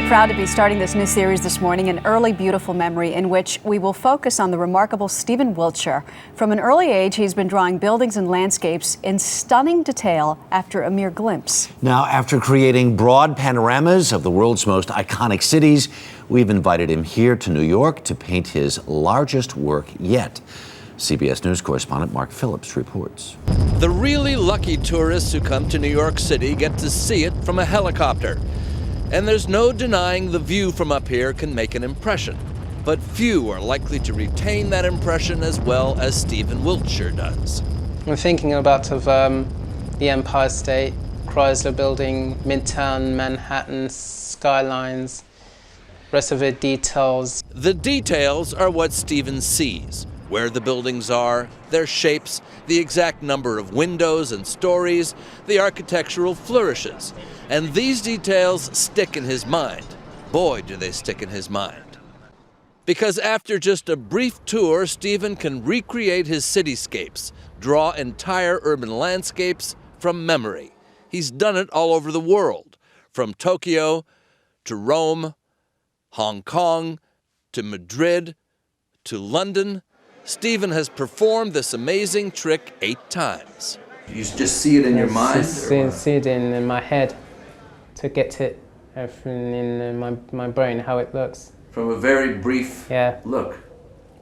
very proud to be starting this new series this morning, An Early Beautiful Memory, in which we will focus on the remarkable Stephen Wiltshire. From an early age, he's been drawing buildings and landscapes in stunning detail after a mere glimpse. Now, after creating broad panoramas of the world's most iconic cities, we've invited him here to New York to paint his largest work yet. CBS News correspondent Mark Phillips reports. The really lucky tourists who come to New York City get to see it from a helicopter. And there's no denying the view from up here can make an impression. But few are likely to retain that impression as well as Stephen Wiltshire does. I'm thinking about the Empire State, Chrysler Building, Midtown, Manhattan, skylines, rest of it details. The details are what Stephen sees. Where the buildings are, their shapes, the exact number of windows and stories, the architectural flourishes. And these details stick in his mind. Boy, do they stick in his mind. Because after just a brief tour, Stephen can recreate his cityscapes, draw entire urban landscapes from memory. He's done it all over the world, from Tokyo to Rome, Hong Kong to Madrid to London. Stephen has performed this amazing trick 8 times. You just see it in your mind? See it in my head to get it in my brain, how it looks. From a very brief look.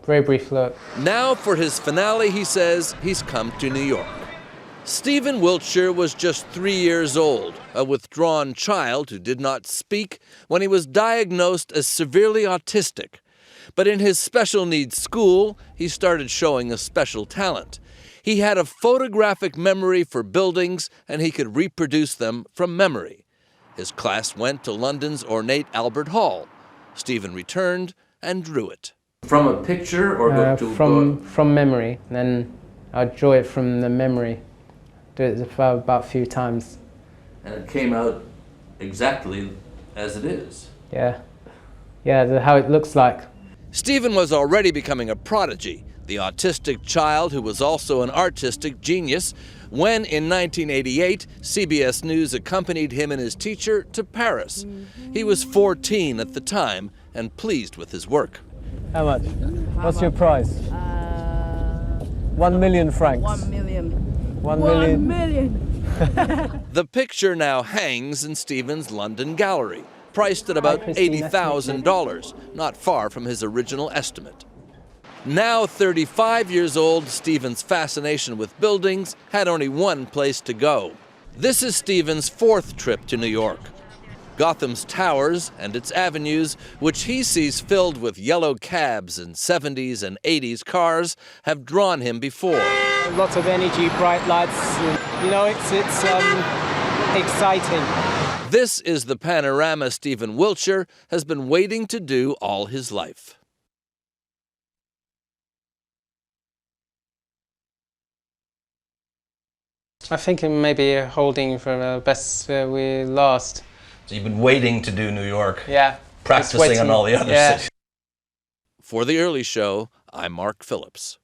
Very brief look. Now for his finale, he says he's come to New York. Stephen Wiltshire was just 3 years old, a withdrawn child who did not speak when he was diagnosed as severely autistic. But in his special needs school, he started showing a special talent. He had a photographic memory for buildings, and he could reproduce them from memory. His class went to London's ornate Albert Hall. Stephen returned and drew it. From a picture or from memory, and then I'd draw it from the memory. Do it about a few times. And it came out exactly as it is. Yeah, how it looks like. Stephen was already becoming a prodigy, the autistic child who was also an artistic genius, when in 1988, CBS News accompanied him and his teacher to Paris. He was 14 at the time and pleased with his work. How much? What's your price? 1 million francs. 1 million. 1 million. 1 million. The picture now hangs in Stephen's London gallery, priced at about $80,000, not far from his original estimate. Now 35 years old, Stephen's fascination with buildings had only one place to go. This is Stephen's 4th trip to New York. Gotham's towers and its avenues, which he sees filled with yellow cabs and 70s and 80s cars, have drawn him before. Lots of energy, bright lights, you know, it's exciting. This is the panorama Stephen Wiltshire has been waiting to do all his life. I think it may be holding for best we last. So you've been waiting to do New York. Yeah. Practicing on all the other cities. For The Early Show, I'm Mark Phillips.